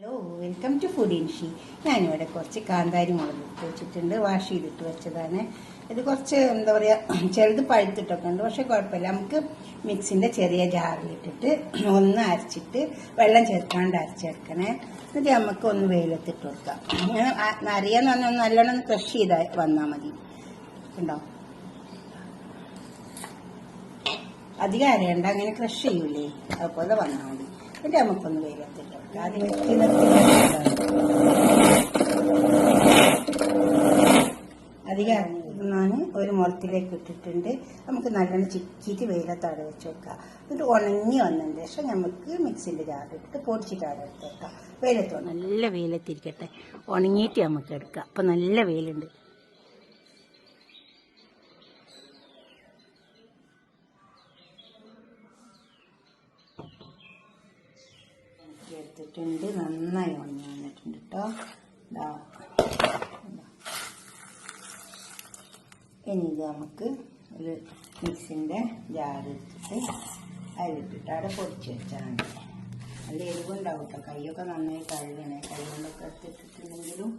Hello, welcome to food Inshi. ഞാനിവിടെ കുറച്ച് കാന്താരി മുളക് ഇട്ട് വെച്ചിട്ടുണ്ട്. വാഷ് ചെയ്തിട്ട് വെച്ചതാണ്. ഇത് കുറച്ച് എന്താ പറയുക, ചെറുത് പഴുത്തിട്ടൊക്കെ ഉണ്ട്. പക്ഷെ കുഴപ്പമില്ല. നമുക്ക് മിക്സിൻ്റെ ചെറിയ ജാറിലിട്ടിട്ട് ഒന്ന് അരച്ചിട്ട് വെള്ളം ചേർക്കാണ്ട് അരച്ചെടുക്കണേ. എന്നിട്ട് നമുക്ക് ഒന്ന് വെയിലത്തിട്ട് കൊടുക്കാം. അങ്ങനെ അറിയാന്ന് പറഞ്ഞാൽ നല്ലോണം ക്രഷ് ചെയ്ത് വന്നാൽ മതി. ഉണ്ടോ? അധികം അരയണ്ട, അങ്ങനെ ക്രഷ് ചെയ്യൂലേ, അതുപോലെ വന്നാൽ മതി. എന്നിട്ട് നമുക്കൊന്ന് വെയിലത്തിട്ട് കൊടുക്കാം. അത് അധികം അരഞ്ഞാൽ ഒരു മുളത്തിലേക്ക് ഇട്ടിട്ടുണ്ട്. നമുക്ക് നല്ലോണം ചിക്കിയിട്ട് വെയിലത്തോടെ വെച്ച് വെക്കാം. എന്നിട്ട് ഉണങ്ങി വന്നതിന് ശേഷം നമുക്ക് മിക്സിൻ്റെ ജാറിലിട്ട് പൊടിച്ചിട്ട് അവിടെ എടുത്ത് വെക്കാം. വെയിലത്ത് നല്ല വെയിലത്തിരിക്കട്ടെ, ഉണങ്ങിയിട്ട് നമുക്ക് എടുക്കാം. അപ്പം നല്ല വെയിലുണ്ട്. എടുത്തിട്ടുണ്ട്, നന്നായി ഉണങ്ങി വന്നിട്ടുണ്ട് കേട്ടോ. ഇനി ഇത് നമുക്ക് ഒരു മിക്സിൻ്റെ ജാറെടുത്തിട്ട് അതിലിട്ടിട്ട് അവിടെ പൊടിച്ച് വെച്ചാൽ മതി. നല്ല എരിവുണ്ടാവും കേട്ടോ. കൈയൊക്കെ നന്നായി കഴുകണേ. കൈ കൊണ്ടൊക്കെ എടുത്തിട്ടുണ്ടെങ്കിലും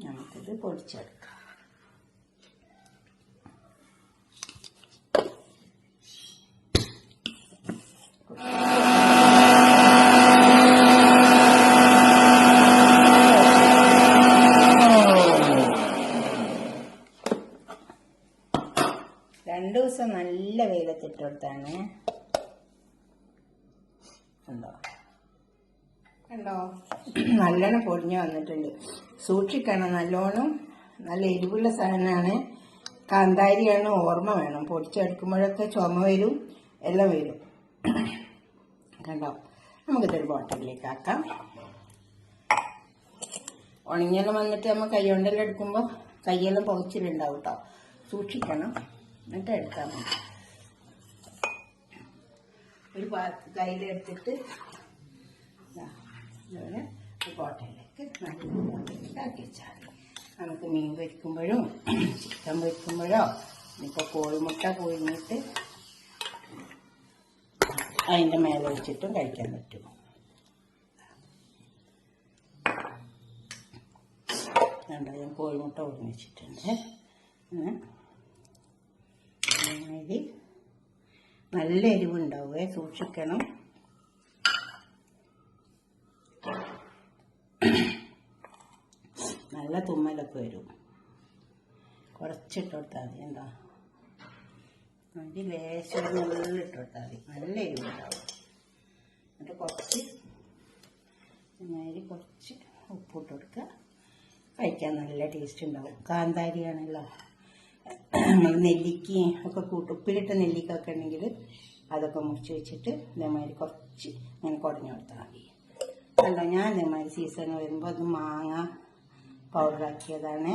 നമുക്കിത് പൊടിച്ചെടുക്കാം. രണ്ടു ദിവസം നല്ല വെയിലത്തിട്ട് കൊടുത്താണ്. കണ്ടോ നല്ലോണം പൊടിഞ്ഞു വന്നിട്ടുണ്ട്. സൂക്ഷിക്കണം നല്ലോണം. നല്ല എരിവുള്ള സാധനമാണ്. കാന്താരിയാണ്, ഓർമ്മ വേണം. പൊടിച്ചെടുക്കുമ്പോഴൊക്കെ ചുമ വരും, എല്ലാം വരും. കണ്ടോ? നമുക്കിതൊരു ബോട്ടിലേക്ക് ആക്കാം. ഉണങ്ങിയെല്ലാം വന്നിട്ട് നമ്മൾ കൈ കൊണ്ടെല്ലാം എടുക്കുമ്പോൾ കൈയെല്ലാം പുകച്ചിലുണ്ടാവും കേട്ടോ. സൂക്ഷിക്കണം. എന്നിട്ട് എടുക്കാൻ മതി. ഒരു കയ്യിലെടുത്തിട്ട് കോട്ടയിലേക്ക് ആക്കി വെച്ചാൽ നമുക്ക് മീൻ പൊരിക്കുമ്പോഴും ചിക്കൻ പൊരിക്കുമ്പോഴോ ഇപ്പോൾ കോഴിമുട്ട പൊഴിഞ്ഞിട്ട് അതിൻ്റെ മേലെ വെച്ചിട്ടും കഴിക്കാൻ പറ്റും. കണ്ടോ, ഞാൻ കോഴിമുട്ട പൊഴിഞ്ഞ് വെച്ചിട്ടുണ്ട്. നല്ല എരിവുണ്ടാവുമേ, സൂക്ഷിക്കണം. നല്ല തുമ്മലൊക്കെ വരും. കുറച്ചിട്ട് കൊടുത്താൽ മതി. എന്താ ലേശം നുള്ളിട്ട് കൊടുത്താൽ മതി. നല്ല എരിവുണ്ടാവും. എന്നിട്ട് കുറച്ച് ഉപ്പിട്ട് കൊടുക്കുക. കഴിക്കാൻ നല്ല ടേസ്റ്റ് ഉണ്ടാവും. കാന്താരിയാണല്ലോ. നമ്മൾ നെല്ലിക്കയും ഒക്കെ ഉപ്പിലിട്ട നെല്ലിക്കൊക്കെ ഉണ്ടെങ്കിൽ അതൊക്കെ മുറിച്ച് വെച്ചിട്ട് ഇതേമാതിരി കുറച്ച് ഇങ്ങനെ കുടഞ്ഞു കൊടുത്താൽ മതി. അല്ല, ഞാൻ ഇതേമാതിരി സീസൺ വരുമ്പോൾ അത് മാങ്ങ പൗഡറാക്കിയതാണ്.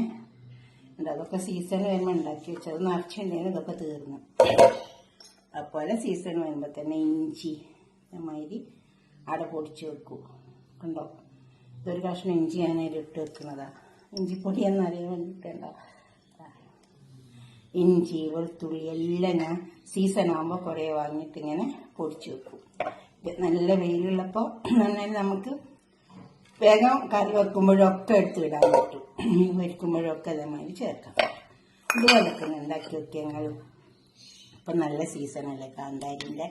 അതൊക്കെ സീസൺ വരുമ്പോൾ ഉണ്ടാക്കി വെച്ചത്. നിറച്ചുണ്ടെങ്കിൽ ഇതൊക്കെ തീർന്നു. അതുപോലെ സീസൺ വരുമ്പോൾ തന്നെ ഇഞ്ചി ഇതേമാതിരി അവിടെ പൊടിച്ച് വെക്കും. കണ്ടോ, ഇതൊരു കഷ്ണം ഇഞ്ചി ഞാൻ ഇട്ട് വെക്കുന്നതാണ്. ഇഞ്ചിപ്പൊടി എന്നറിയാൻ വേണ്ടിയിട്ടുണ്ടോ. ഇഞ്ചി വെളുത്തുള്ളി എല്ലാം ഞാൻ സീസൺ ആകുമ്പോൾ കുറേ വാങ്ങിയിട്ട് ഇങ്ങനെ പൊടിച്ച് വെക്കും. നല്ല വെയിലുള്ളപ്പോൾ നന്നായി നമുക്ക് വേഗം കറി വെക്കുമ്പോഴൊക്കെ എടുത്ത് വിടാൻ പറ്റും. വയ്ക്കുമ്പോഴൊക്കെ അതേമാതിരി ചേർക്കാം. ഇതുപോലൊക്കെ ഉണ്ടാക്കി നോക്കിയാൽ ഇപ്പം നല്ല സീസണല്ലേ കാന്താരിൻ്റെ.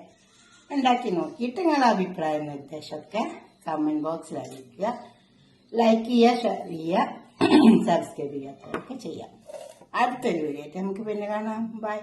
ഉണ്ടാക്കി നോക്കിയിട്ട് നിങ്ങളുടെ അഭിപ്രായ നിർദ്ദേശമൊക്കെ കമൻറ്റ് ബോക്സിൽ അറിയിക്കുക. ലൈക്ക് ചെയ്യുക, ഷെയർ ചെയ്യുക, സബ്സ്ക്രൈബ് ചെയ്യാത്തതൊക്കെ ചെയ്യാം. അടുത്തൊരു വീഡിയോ ആയിട്ട് നമുക്ക് പിന്നെ കാണാം. ബൈ.